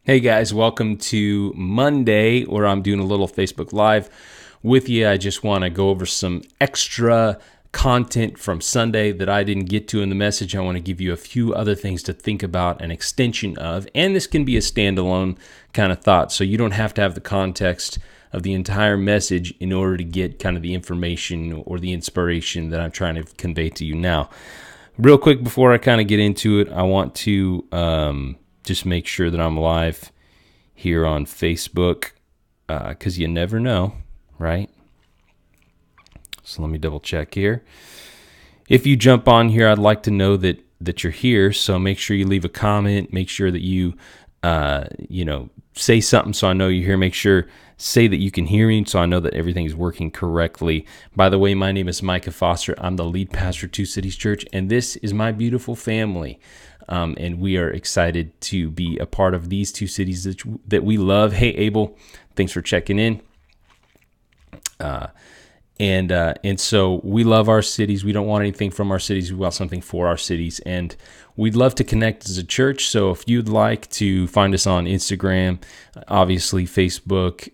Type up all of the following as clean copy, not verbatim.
Hey guys, welcome to Monday, where I'm doing a little Facebook Live with you. I just want to go over some extra content from Sunday that I didn't get to in the message. I want to give you a few other things to think about, an extension of, and this can be a standalone kind of thought, so you don't have to have the context of the entire message in order to get kind of the information or the inspiration that I'm trying to convey to you now. Real quick, before I kind of get into it, I want to just make sure that I'm live here on Facebook, because you never know, right? So let me double check here. If you jump on here, I'd like to know that you're here. So make sure you leave a comment. Make sure that you say something so I know you're here. Say that you can hear me so I know that everything is working correctly. By the way, my name is Micah Foster. I'm the lead pastor at Two Cities.Church, and this is my beautiful family. And we are excited to be a part of these two cities that we love. Hey, Abel, thanks for checking in. And so we love our cities. We don't want anything from our cities. We want something for our cities. And we'd love to connect as a church. So if you'd like to find us on Instagram, obviously Facebook,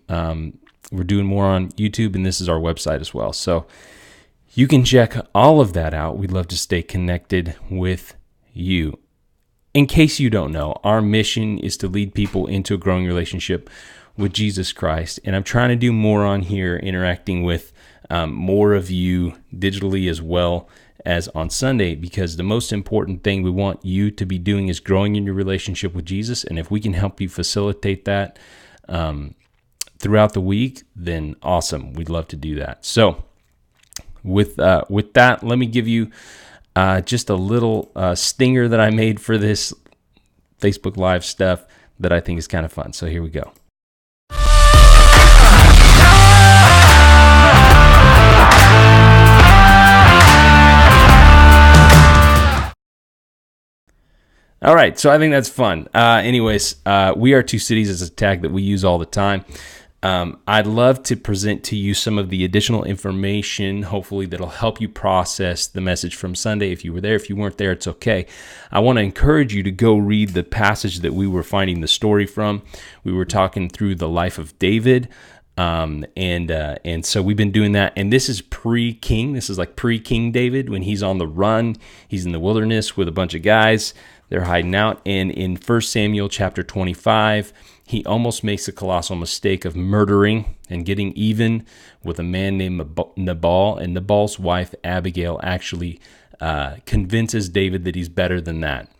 we're doing more on YouTube, and this is our website as well. So you can check all of that out. We'd love to stay connected with you. In case you don't know, our mission is to lead people into a growing relationship with Jesus Christ. And I'm trying to do more on here, interacting with more of you digitally as well as on Sunday, because the most important thing we want you to be doing is growing in your relationship with Jesus. And if we can help you facilitate that throughout the week, then awesome. We'd love to do that. So with that, let me give you just a little stinger that I made for this Facebook Live stuff that I think is kind of fun. So here we go. All right, so I think that's fun. Anyways, we are Two Cities as a tag that we use all the time. I'd love to present to you some of the additional information, hopefully that'll help you process the message from Sunday. If you were there, if you weren't there, it's okay. I want to encourage you to go read the passage that we were finding the story from. We were talking through the life of David, and so we've been doing that. And this is pre-king. This is like pre-King David when he's on the run. He's in the wilderness with a bunch of guys. They're hiding out. And in 1 Samuel chapter 25, he almost makes a colossal mistake of murdering and getting even with a man named Nabal. And Nabal's wife, Abigail, actually convinces David that he's better than that.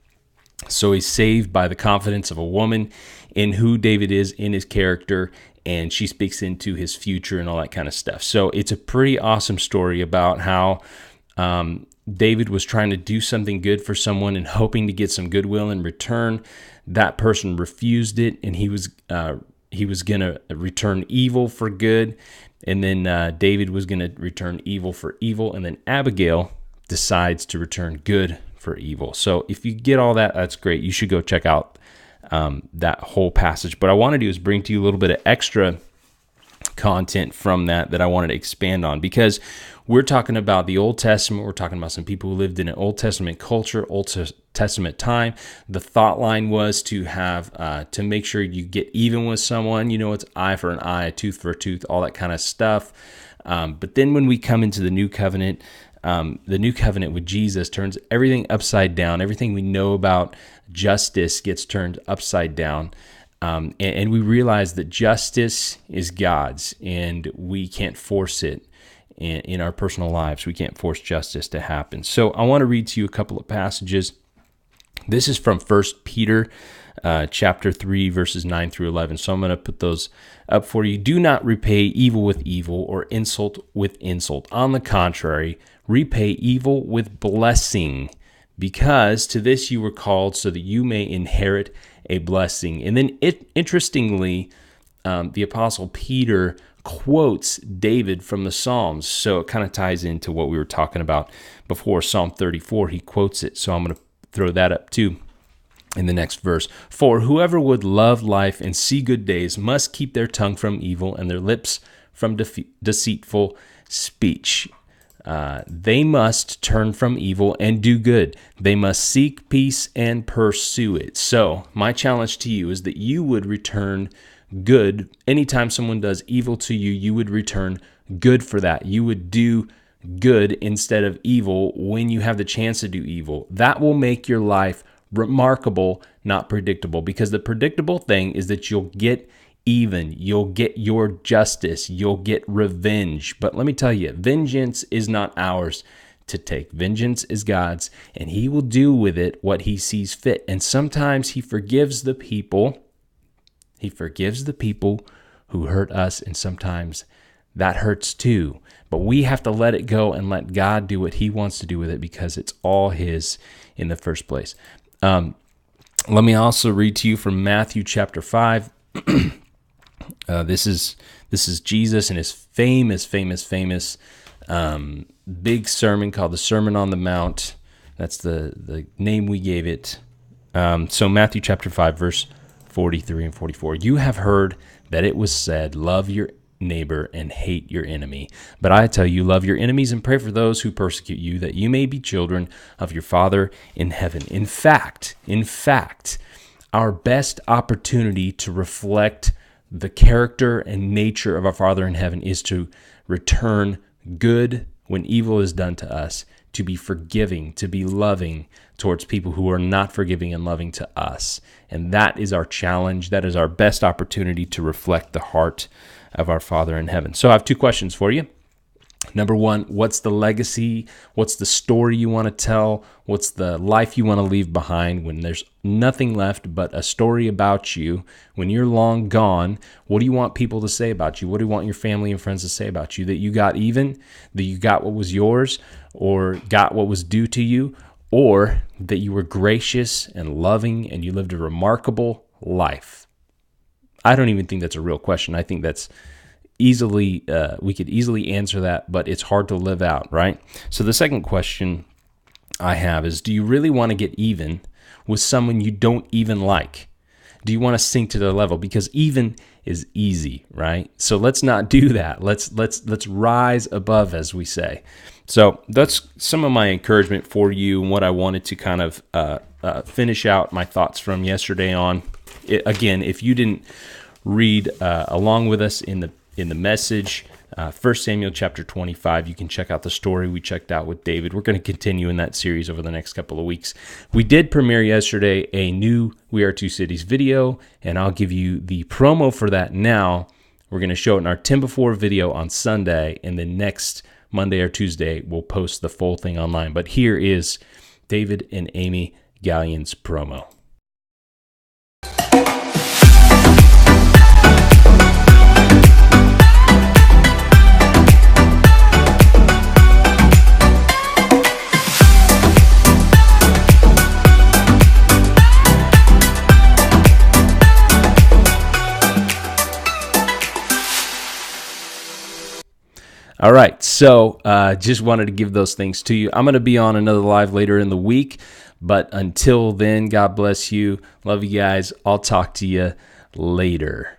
So he's saved by the confidence of a woman in who David is, in his character, and she speaks into his future and all that kind of stuff. So it's a pretty awesome story about how David was trying to do something good for someone and hoping to get some goodwill in return. That person refused it, and he was going to return evil for good, and then David was going to return evil for evil, and then Abigail decides to return good for evil. So if you get all that, that's great. You should go check out that whole passage. But I want to do is bring to you a little bit of extra content from that I wanted to expand on, because we're talking about the Old Testament. We're talking about some people who lived in an Old Testament culture, Old Testament time. The thought line was to have to make sure you get even with someone. You know, it's eye for an eye, a tooth for a tooth, all that kind of stuff. But then when we come into the New Covenant with Jesus turns everything upside down. Everything we know about justice gets turned upside down. And we realize that justice is God's, and we can't force it in our personal lives. We can't force justice to happen. So I want to read to you a couple of passages. This is from 1 Peter chapter 3, verses 9 through 11. So I'm going to put those up for you. Do not repay evil with evil or insult with insult. On the contrary, repay evil with blessing, because to this you were called, so that you may inherit a blessing. And then interestingly, the Apostle Peter quotes David from the Psalms. So it kind of ties into what we were talking about before. Psalm 34, he quotes it. So I'm going to throw that up too in the next verse. For whoever would love life and see good days must keep their tongue from evil and their lips from deceitful speech. They must turn from evil and do good. They must seek peace and pursue it. So my challenge to you is that you would return good. Anytime someone does evil to you, you would return good for that. You would do good instead of evil when you have the chance to do evil. That will make your life remarkable, not predictable, because the predictable thing is that you'll get even, you'll get your justice, you'll get revenge. But let me tell you, vengeance is not ours to take. Vengeance is God's, and he will do with it what he sees fit. And sometimes he forgives the people. He forgives the people who hurt us, and sometimes that hurts too. But we have to let it go and let God do what he wants to do with it, because it's all his in the first place. Let me also read to you from Matthew chapter 5. This is Jesus and his famous big sermon called the Sermon on the Mount. That's the name we gave it. So Matthew chapter 5, verse 43 and 44. You have heard that it was said, love your neighbor and hate your enemy. But I tell you, love your enemies and pray for those who persecute you, that you may be children of your Father in heaven. In fact, our best opportunity to reflect the character and nature of our Father in heaven is to return good when evil is done to us, to be forgiving, to be loving towards people who are not forgiving and loving to us. And that is our challenge. That is our best opportunity to reflect the heart of our Father in heaven. So I have two questions for you. Number one, what's the legacy? What's the story you want to tell? What's the life you want to leave behind when there's nothing left but a story about you? When you're long gone, what do you want people to say about you? What do you want your family and friends to say about you? That you got even, that you got what was yours, or got what was due to you, or that you were gracious and loving and you lived a remarkable life? I don't even think that's a real question. I think that's easily, we could easily answer that, but it's hard to live out, right? So the second question I have is, do you really want to get even with someone you don't even like? Do you want to sink to their level? Because even is easy, right? So let's not do that. Let's rise above, as we say. So that's some of my encouragement for you and what I wanted to kind of finish out my thoughts from yesterday on. Again, if you didn't read along with us in the message, 1 Samuel chapter 25, you can check out the story we checked out with David. We're going to continue in that series over the next couple of weeks. We did premiere yesterday a new We Are Two Cities video, and I'll give you the promo for that now. We're going to show it in our 10 before video on Sunday, and then next Monday or Tuesday, we'll post the full thing online. But here is David and Amy Gallion's promo. All right, so just wanted to give those things to you. I'm going to be on another live later in the week, but until then, God bless you. Love you guys. I'll talk to you later.